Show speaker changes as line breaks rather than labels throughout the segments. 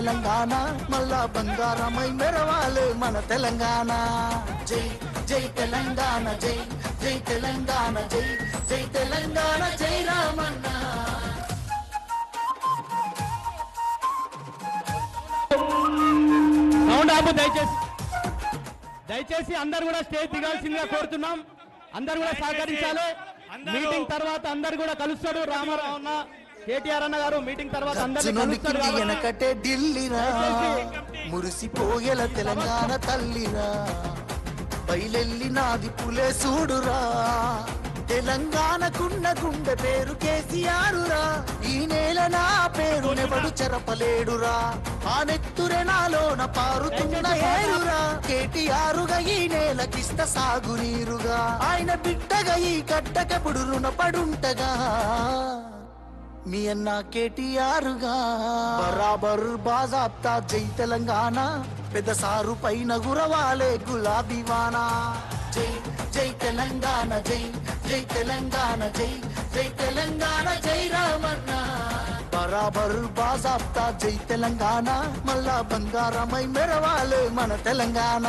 తెలంగాణ మళ్ళా బంగారమై మెరవాలే మన తెలంగాణ. జై జై తెలంగాణ, జై జై తెలంగాణ, జై జై తెలంగాణ, జై రామన్న.
సౌండ్ ఆపు దయచేసి అందరు కూడా స్టేజ్ దిగాల్సిందిగా కోరుతున్నాం. అందరు కూడా సహకరించాలి. మీటింగ్ తర్వాత అందరు కూడా కలుస్తాడు. రామారావు అన్న, కేటీఆర్ అన్న గారు మీటింగ్ తర్వాత
వెనకటే ఢిల్లీరా మురిసిపోయేల తెలంగాణ తల్లిరా. బయలెల్లినాది పులే చూడురా, తెలంగాణకున్న గుండె పేరు కేసీఆరురా. ఈ నేల నా పేరు నెవడు చెరపలేడురా, ఆ నెత్తురె నాలోన పారుతున్న ఏరురా. కేటీఆరుగా ఈ నేలకిష్ట సాగునీరుగా, ఆయన బిడ్డగా ఈ గడ్డకెప్పుడు రుణపడుంటగా. మీ అన్న కేటీఆరుగా బరాబర్ బాజాబ్తా జై తెలంగాణ, పెద్ద సారు పైన గురవాలే గులాబీ వానా. జై జై తెలంగాణ, జై జై తెలంగాణ, జై జై తెలంగాణ, జై రామన్న. బరాబర్ బాజాబ్తా జై తెలంగాణ మళ్ళా బంగారమై మెరవాలే మన తెలంగాణ.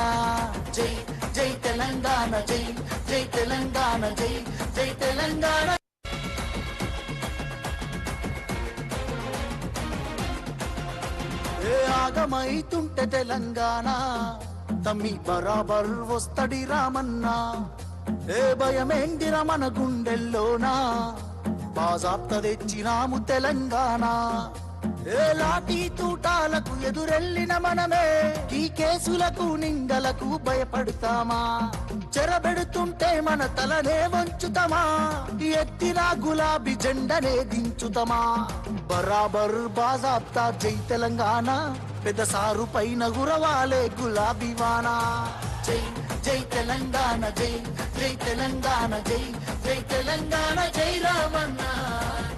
జై జై తెలంగాణ, జై జై తెలంగాణ, జై జై తెలంగాణ. ఏ ఆగమైతుంటే తెలంగాణ తమ్మి బరాబర్ వస్తడి రామన్న. ఏ భయమేందిర మన గుండెల్లోనా, బాజాప్త తెచ్చినాము తెలంగాణ. ఏ లాఠీ తూటాలకు ఎదురెళ్ళిన మనమే, ఈ కేసులకు నిందలకు భయపడతామా. చెరబెడుతుంటే మన తలనే వంచుతామా, ఎత్తిన గులాబీ జెండనే దించుతామా. బరాబర్ బాజాబ్తా జై తెలంగాణ, పెద్ద సారు పైన గురవాలే గులాబీ వానా. జై జై తెలంగాణ, జై జై తెలంగాణ, జై జై తెలంగాణ, జై రామన్న.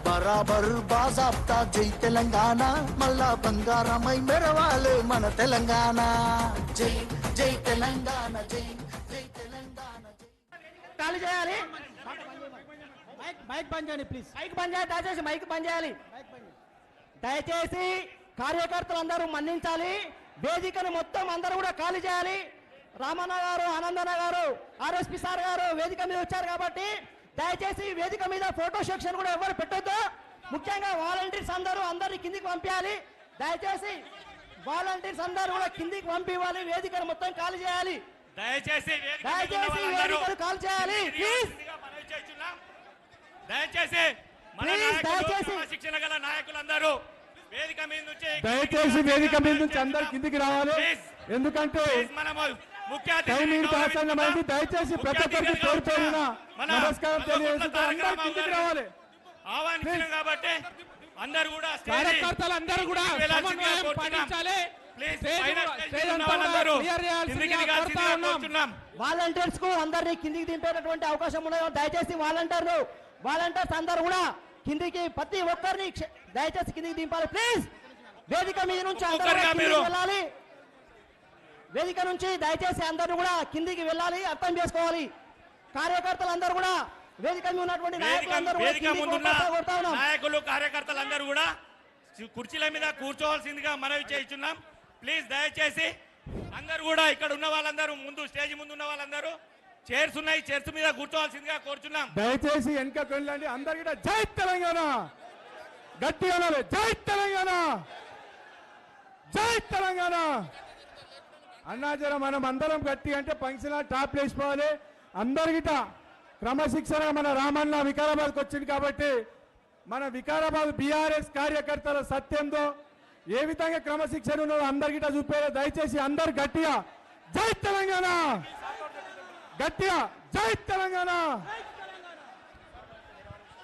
బరాబర్ బాజాబ్తా జై తెలంగాణ మళ్ళా బంగారమై మెరవాలే మన తెలంగాణ. జై జై తెలంగాణ, జై జై తెలంగాణ.
ఖాళీ చేయాలి. మైక్ బంద్ చేయండి ప్లీజ్. మైక్ బంద్ చేయాలి దయచేసి. మైక్ బంద్ చేయాలి దయచేసి. కార్యకర్తలు అందరూ మన్నించాలి. వేదికను మొత్తం అందరూ కూడా ఖాళీ చేయాలి. రామన్న గారు, ఆనందన్న గారు, ఆర్ఎస్పీ సార్ గారు వేదిక మీద వచ్చారు కాబట్టి దయచేసి వేదిక మీద ఫోటో సెక్షన్ కూడా ఎవరు పెట్టొద్దు. ముఖ్యంగా వాలంటీర్స్ అందరినీ కిందికి పంపించాలి. దయచేసి వాలంటీర్స్ అందరూ కూడా కిందికి పంపివ్వాలి. వేదికను మొత్తం ఖాళీ చేయాలి.
దయచేసి
వేదికను ఖాళీ చేయాలి ప్లీజ్.
దయచేసి శిక్షణ గల నాయకులందరూ
దయచేసి వేదిక మీద నుంచి అందరు కిందికి రావాలి. ఎందుకంటే దయచేసి ప్రతి ఒక్కరికి పేరు పేరున నమస్కారం తెలియజేస్తూ అందరూ కిందికి రావాలి.
ఆహ్వానించాం కాబట్టి అందరూ కూడా
కార్యకర్తలు అందరూ కూడా సమన్వయం పాటించాలి. వాలంటీర్స్ కు అందరినీ కిందికి దింపేటటువంటి అవకాశం ఉన్నది. దయచేసి వాలంటీర్స్ అందరూ కూడా కిందికి ప్రతి ఒక్కరిని దయచేసి కిందికి దింపాలి ప్లీజ్. వేదిక మీద నుంచి అందరూ వెళ్ళాలి. వేదిక నుంచి దయచేసి అందరూ కూడా కిందికి వెళ్ళాలి. అర్థం చేసుకోవాలి. కార్యకర్తలు అందరూ కూడా వేదిక మీద ఉన్నటువంటి
నాయకులు కార్యకర్తలందరూ కూడా కుర్చీల మీద కూర్చోవాల్సిందిగా మనవి చేస్తున్నాం ప్లీజ్. దయచేసి అందరూ కూడా ఇక్కడ ఉన్న వాళ్ళందరూ ముందు స్టేజ్ ముందు ఉన్న వాళ్ళందరూ చైర్స్ ఉన్నాయి, చైర్స్ మీద కూర్చోవాల్సిందిగా కోరుచున్నాం.
దయచేసి వెనకకు వెళ్ళండి. అందరు కూడా జై తెలంగాణ గట్టిగా అనాలి. జై తెలంగాణ, జై తెలంగాణ అన్నా. జర మనం అందరం గట్టి అంటే ఫంక్షన్ టాప్ వేసిపోవాలి. అందరికిట క్రమశిక్షణ మన రామన్న వికారాబాద్కి వచ్చింది కాబట్టి మన వికారాబాద్ బీఆర్ఎస్ కార్యకర్తల సత్యంతో ఏ విధంగా క్రమశిక్షణ ఉన్నదో అందరికిట చూపేది. దయచేసి అందరు గట్టిగా జై తెలంగాణ, గట్టిగా జై తెలంగాణ.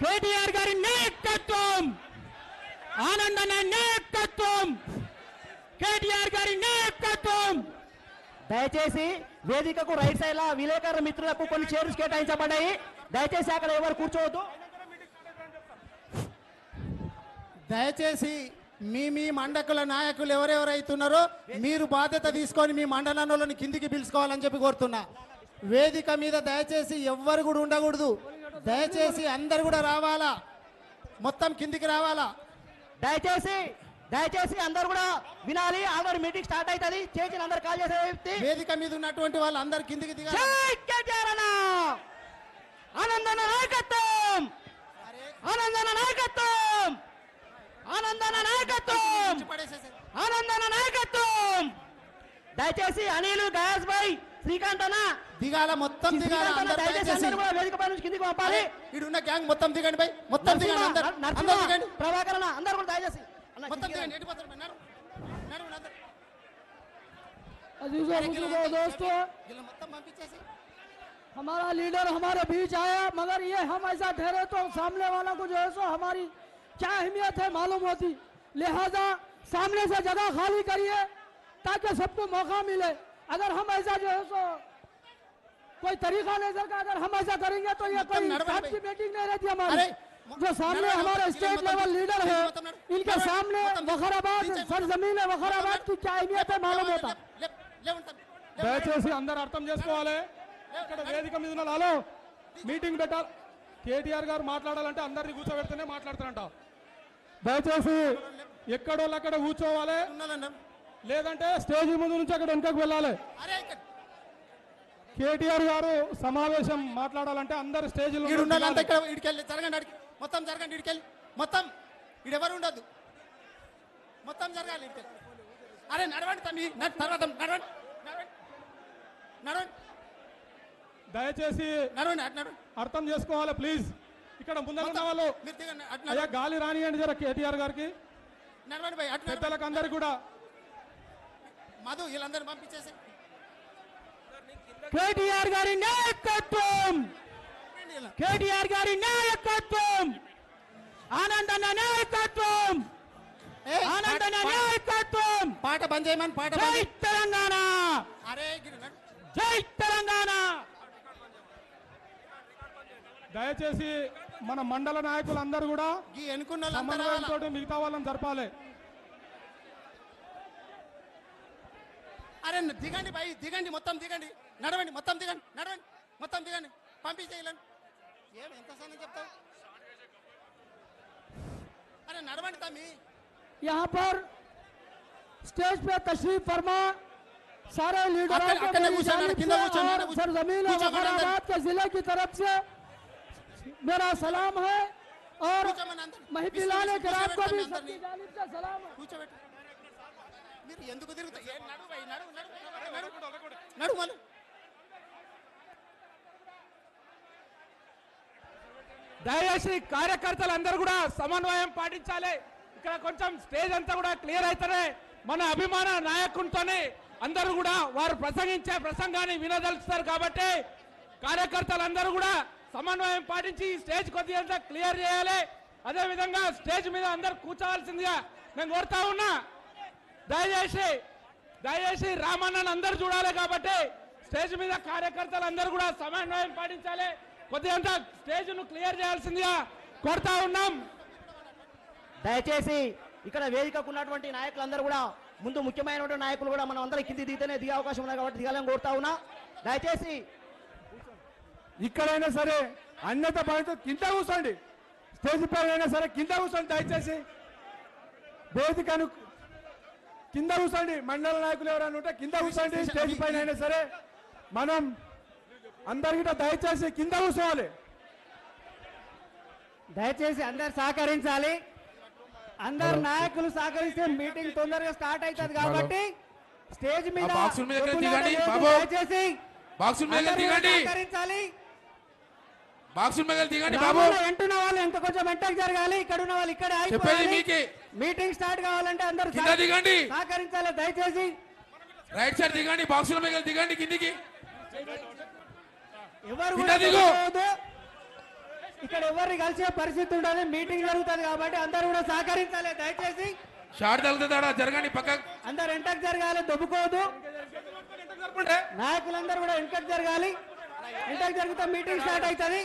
కేటీఆర్ గారి నాయకత్వం, ఆనందన్న నాయకత్వం, కేటీఆర్ గారి నాయకత్వం. దయచేసి వేదికకు రైట్ సైడ్ లా విలేకరుల మిత్రులకు కొన్ని చైర్స్ కేటాయించబడ్డాయి. దయచేసి అక్కడ ఎవరు కూర్చోవద్దు.
దయచేసి మీ మండకుల నాయకులు ఎవరెవరైతున్నారో మీరు బాధ్యత తీసుకొని మీ మండలంలోని కిందికి పిలుచుకోవాలని చెప్పి కోరుతున్నా. వేదిక మీద దయచేసి ఎవ్వరు కూడా ఉండకూడదు. దయచేసి అందరు కూడా రావాలా, మొత్తం కిందికి రావాలా.
దయచేసి దయచేసి అందరూ కూడా వినాలి. ఆల్రెడీ మీటింగ్ స్టార్ట్ అవుతుంది. చేసిన అందరు కాల్ చేసే వ్యక్తి
వేదిక మీద ఉన్నటువంటి వాళ్ళు అందరు కిందికి దిగాలి.
జై కేటీఆర్ అన్న! ఆనందన నాయకత్వం, ఆనందన నాయకత్వం, ఆనందన నాయకత్వం, ఆనందన నాయకత్వం. దయచేసి అనిల్ గయాస్ భాయ్ శ్రీకాంత్ అన్న
దిగాల, మొత్తం దిగాల. అందరూ
దయచేసి
దయచేసి
అందరూ కూడా వేదిక పై నుంచి కిందికి పంపాలి.
ఇడున్న గ్యాంగ్ మొత్తం దిగండి బై, మొత్తం దిగండి. అందరూ అందరూ దిగండి,
ప్రభాకర్ అన్న అందరూ కూడా దయచేసి అన్న
మొత్తం
కిందికి
దిగండి. ఎటు పోతారు బై? నడు నడు అందరూ.
दोस्तों,
వీళ్ళని మొత్తం పంపించేసి
हमारा लीडर हमारे बीच आया, मगर ये हम ऐसा ठहरे तो सामने वाला को जो है सो हमारी क्या अहमियत है मालूम होती। लिहाजा सामने से जगह खाली करिए ताकि सबको मौका मिले। अगर हम ऐसा जो है सो कोई तरीका नहीं सर का, अगर हम ऐसा करेंगे तो ये कोई बात की मीटिंग नहीं रहती हमारी।
अरे,
जो सामने हमारे स्टेट लेवल लीडर है, इनके सामने वखराबाद सरजमीन है, वखराबाद की क्या अहमियत है मालूम होता।
దయచేసి అందరు అర్థం చేసుకోవాలి. ఇక్కడ వేదిక మీద ఉన్న వాళ్ళు మీటింగ్ పెట్టాలి. కేటీఆర్ గారు మాట్లాడాలంటే అందరిని కూర్చోబెడితేనే మాట్లాడతారంట. దయచేసి ఎక్కడోళ్ళు అక్కడ కూర్చోవాలి, లేదంటే స్టేజ్ ముందు నుంచి అక్కడ వెనుకకు వెళ్ళాలి. కేటీఆర్ గారు సమావేశం మాట్లాడాలంటే అందరు స్టేజ్లో
ఉండాలంటే ఇక్కడ ఇడికెళ్ళి జరగండి, అడిగి మొత్తం జరగండి. ఇడికెళ్ళి మొత్తం ఇడెవరు ఉండదు, మొత్తం జరగాలి. ఇడికెళ్ళి అరే నడవండి తమ్మి, తర్వాత నడవండి నడవండి నడవండి
దయచేసి
నడవండి, అటు నడవండి.
అర్థం చేసుకోవాలి ప్లీజ్. ఇక్కడ ముందర ఉన్న వాళ్ళు
మీరు దిగండి, అటు
అయ్యా
నడవండి.
గాలి రానియండి జర కేటీఆర్ గారికి,
నడవండి భయ్, అటు నడవండి.
పెద్దలకు అందరికి కూడా.
మధు వీళ్ళందరినీ పంపించేసి
కేటీఆర్ గారి నాయకత్వం, కేటీఆర్ గారి నాయకత్వం, ఆనందన నాయకత్వం, ఆనందన నాయకత్వం.
పాట బంద్ చేయమని పాట బంద్
జై
చేయి.
తెలంగాణ,
అరే గిరి నడు.
జై తెలంగాణ.
దయచేసి మన మండల నాయకులందరూ కూడా
ఈ ఎన్నుకున్న వాళ్ళందరూ
సమన్వయంతో
రావాలా?
మిగతా వాళ్ళని జరపాలి.
అరే దిగండి భయ్, దిగండి, మొత్తం దిగండి. నడవండి, మొత్తం దిగండి, నడవండి, మొత్తం దిగండి. పంపించేయాలండి. ఏం ఎంత సమయం చెప్తావు? అరే నడవండి తమ్మి.
यहाँ पर स्टेज पे तशरीफ फरमा सारे लीडरों
अक्कड़-
को
अक्कड़ ने
मेरी
पूछा,
जानिब
किंदा
से
पूछा,
और
मैंने पूछा।
सरजमीन
पूछा,
वफराबाद के जिले की तरफ से मेरा सलाम है और
కూర్చోమని అందరూ.
महफिलाने कराम को भी
కూర్చోబెట్టండి
सबकी
అందరినీ.
जानिब से सलाम है।
కూర్చోబెట్టు. మీరు ఎందుకు తిరుగుతారు? ఏ నడు భయ్, నడు నడు నడు నడు మళ్ళీ.
దయచేసి కార్యకర్తలందరూ కూడా సమన్వయం పాటించాలి. ఇక్కడ కొంచెం స్టేజ్ అంతా కూడా క్లియర్ అయితేనే మన అభిమాన నాయకునితోనే అందరూ కూడా వారు ప్రసంగించే ప్రసంగాన్ని వినదలుస్తారు. కాబట్టి కార్యకర్తలందరూ కూడా సమన్వయం పాటించి ఈ స్టేజ్ కొద్దిగా క్లియర్ చేయాలి. అదే విధంగా స్టేజ్ మీద అందరూ కూర్చోవాల్సిందిగా నేను కోరుతా ఉన్నా. దయచేసి రామన్నను అందరూ చూడాలి. కాబట్టి స్టేజ్ మీద కార్యకర్తలందరూ కూడా సమన్వయం పాటించాలి. కొద్దిగా స్టేజ్ ను క్లియర్ చేయాల్సిందిగా కోరుతా ఉన్నాం.
దయచేసి ఇక్కడ వేదికకు ఉన్నటువంటి నాయకులందరూ కూడా ముందు ముఖ్యమైనటువంటి నాయకులు కూడా మనం అందరం కింది దిగితేనే దిగే అవకాశం ఉంది కాబట్టి దిగాలని కోరుతా ఉన్నా. దయచేసి
ఇక్కడైనా సరే అన్యత భావంతో కింద కూర్చోండి. స్టేజ్ పైన అయినా సరే కింద కూర్చోండి. దయచేసి వేదికను కింద కూర్చోండి. మండల నాయకులు ఎవరైనా ఉంటే కింద కూర్చోండి. స్టేజ్ పైన అయినా సరే మనం అందరికీ దయచేసి కింద కూర్చోవాలి.
దయచేసి అందరు సహకరించాలి. అందరు నాయకులు సహకరిస్తే మీటింగ్ తొందరగా స్టార్ట్ అవుతుంది కాబట్టి స్టేజ్ మీద
బాక్సుల మీద దిగండి బాబు.
దయచేసి
బాక్సుల మీద దిగండి,
సహకరించాలి.
బాక్సుల మీద దిగండి బాబు.
ఎంటున్న వాళ్ళు ఎంత కొంచెం వెంటకు జరగాలి. ఇక్కడ ఉన్న వాళ్ళు ఇక్కడ
చెప్పేది మీకే.
మీటింగ్ స్టార్ట్ కావాలంటే అందరూ
కింద దిగండి,
సహకరించాలి. దయచేసి
రైట్ సైడ్ దిగండి, బాక్సుల మీద దిగండి కిందికి.
ఎవరు
కింద
కూడా
దిగు.
కూర్చోవద్దు. ఇక్కడ ఎవరిని కలిసే పరిస్థితి ఉంటుంది. మీటింగ్ జరుగుతుంది కాబట్టి అందరూ కూడా సహకరించాలి. దయచేసి
షార్ట్ తగులుతుందా, జరగండి పక్కకు.
అందరు వెంటకు జరగాలి, దొబ్బుకోవద్దు. నాయకులందరూ కూడా వెంటకు జరగాలి. వెంటకు జరిగితే మీటింగ్ స్టార్ట్ అవుతుంది.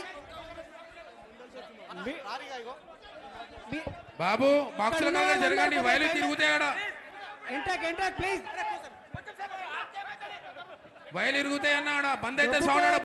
బాబు బాక్సుల మీద జరగండి, వైలు తిరుగుతాయి ఆడ.
ఎంటక్ ప్లీజ్.
వైలు ఇరుగుతాయి అన్న ఆడ. బంద్ అయితే సౌండ్ ఆడ.